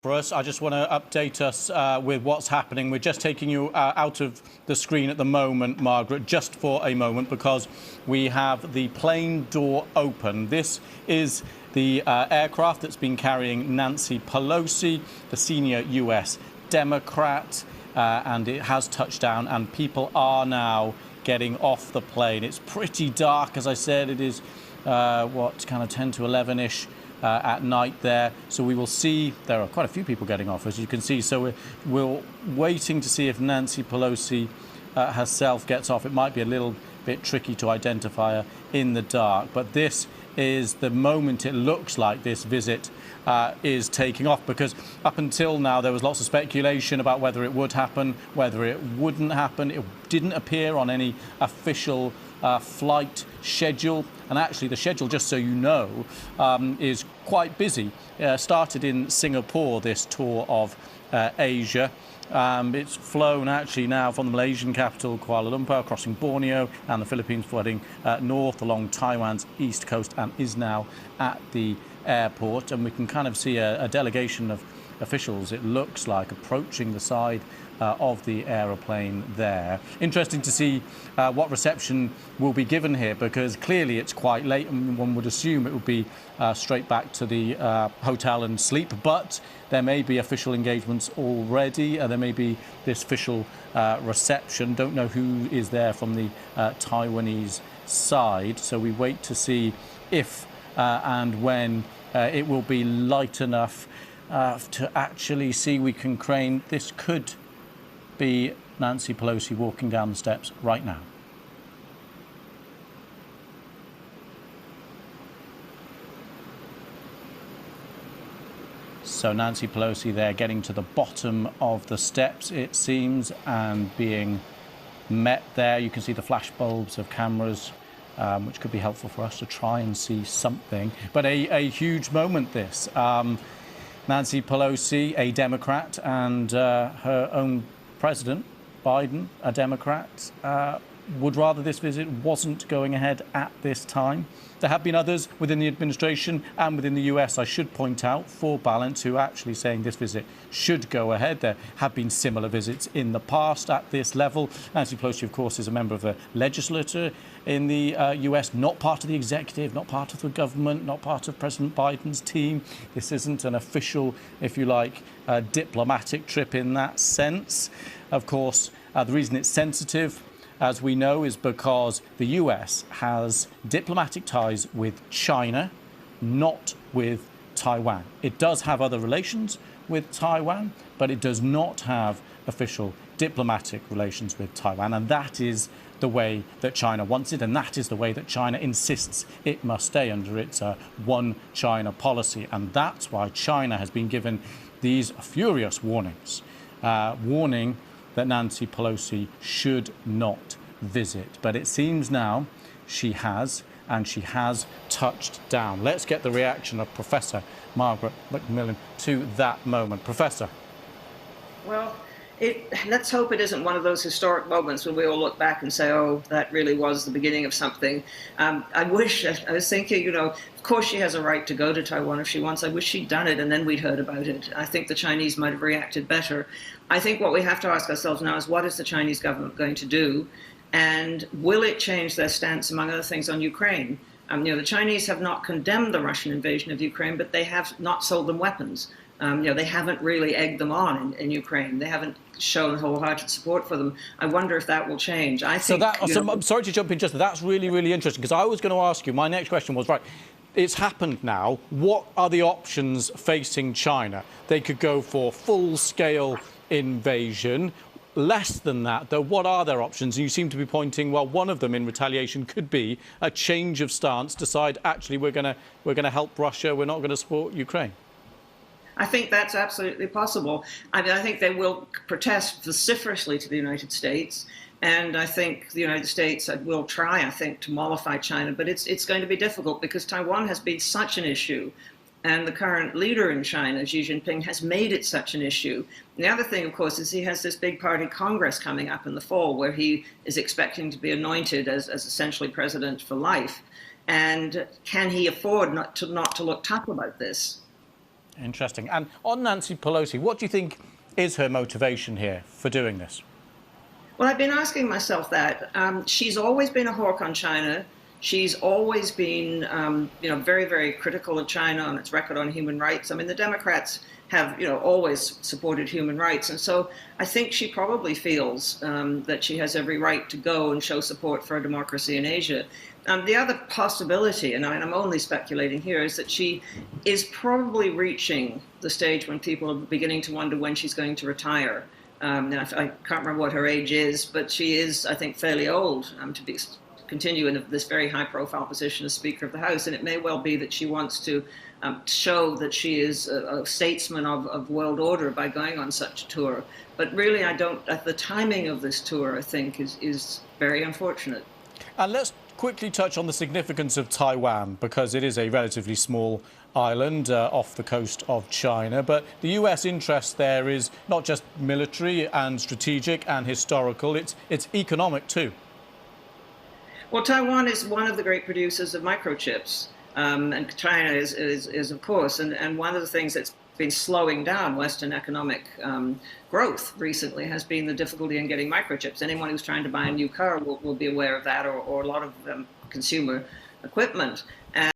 For us, I just want to update us with what's happening. We're just taking you out of the screen at the moment, Margaret, just for a moment, because we have the plane door open. This is the aircraft that's been carrying Nancy Pelosi, the senior US Democrat, and it has touched down, and people are now getting off the plane. It's pretty dark, as I said. It is, kind of 10 to 11-ish. At night there, so we will see. There are quite a few people getting off, as you can see. So we're waiting to see if Nancy Pelosi herself gets off. It might be a little bit tricky to identify her in the dark, but this is the moment it looks like this visit is taking off, because up until now there was lots of speculation about whether it would happen, whether it wouldn't happen. It didn't appear on any official flight schedule, and actually the schedule, just so you know, is quite busy. Started in Singapore, this tour of Asia. It's flown actually now from the Malaysian capital, Kuala Lumpur, crossing Borneo and the Philippines, heading north along Taiwan's east coast, and is now at the airport. And we can kind of see a delegation of officials, it looks like, approaching the side of the aeroplane there. Interesting to see what reception will be given here, because clearly it's quite late and one would assume it would be straight back to the hotel and sleep, but there may be official engagements already. There may be this official reception. Don't know who is there from the Taiwanese side, so we wait to see if and when it will be light enough to actually see. We can crane. This could be Nancy Pelosi walking down the steps right now. So Nancy Pelosi there, getting to the bottom of the steps, it seems, and being met there. You can see the flash bulbs of cameras, which could be helpful for us to try and see something. But a huge moment, this. Nancy Pelosi, a Democrat, and her own President Biden, a Democrat, would rather this visit wasn't going ahead at this time. There have been others within the administration and within the US, I should point out, for balance, who are actually saying this visit should go ahead. There have been similar visits in the past at this level. Nancy Pelosi, of course, is a member of the legislature in the US, not part of the executive, not part of the government, not part of President Biden's team. This isn't an official, if you like, diplomatic trip in that sense. Of course, the reason it's sensitive, as we know, is because the US has diplomatic ties with China, not with Taiwan. It does have other relations with Taiwan, but it does not have official diplomatic relations with Taiwan. And that is the way that China wants it, and that is the way that China insists it must stay under its one China policy. And that's why China has been given these furious warnings, warning that Nancy Pelosi should not visit. But it seems now she has, and she has touched down. Let's get the reaction of Professor Margaret Macmillan to that moment. Professor. Well, let's hope it isn't one of those historic moments when we all look back and say, oh, that really was the beginning of something. I was thinking, of course she has a right to go to Taiwan if she wants. I wish she'd done it and then we'd heard about it. I think the Chinese might have reacted better. I think what we have to ask ourselves now is, what is the Chinese government going to do? And will it change their stance, among other things, on Ukraine? The Chinese have not condemned the Russian invasion of Ukraine, but they have not sold them weapons. They haven't really egged them on in Ukraine. They haven't shown wholehearted support for them. I wonder if that will change. I think. So I'm sorry to jump in just, that's really, really interesting, because I was going to ask you, my next question was, right, it's happened now. What are the options facing China? They could go for full-scale invasion. Less than that, though, what are their options? And you seem to be pointing, well, one of them in retaliation could be a change of stance, decide, actually, we're going to help Russia, we're not going to support Ukraine. I think that's absolutely possible. I think they will protest vociferously to the United States, and I think the United States will try, to mollify China, but it's going to be difficult because Taiwan has been such an issue, and the current leader in China, Xi Jinping, has made it such an issue. And the other thing, of course, is he has this big party Congress coming up in the fall where he is expecting to be anointed as essentially president for life. And can he afford not to look tough about this? Interesting. And on Nancy Pelosi, what do you think is her motivation here for doing this? Well, I've been asking myself that. She's always been a hawk on China. She's always been, very, very critical of China on its record on human rights. I mean, the Democrats have, always supported human rights. And so I think she probably feels that she has every right to go and show support for a democracy in Asia. The other possibility, and I'm only speculating here, is that she is probably reaching the stage when people are beginning to wonder when she's going to retire. Now, I can't remember what her age is, but she is, I think, fairly old to continue in this very high-profile position as Speaker of the House. And it may well be that she wants to show that she is a statesman of world order by going on such a tour. But really, the timing of this tour, I think, is very unfortunate. And let's quickly touch on the significance of Taiwan, because it is a relatively small island off the coast of China. But the US interest there is not just military and strategic and historical, it's economic too. Well, Taiwan is one of the great producers of microchips, and China is of course, and one of the things that's been slowing down Western economic growth recently has been the difficulty in getting microchips. Anyone who's trying to buy a new car will be aware of that, or a lot of consumer equipment.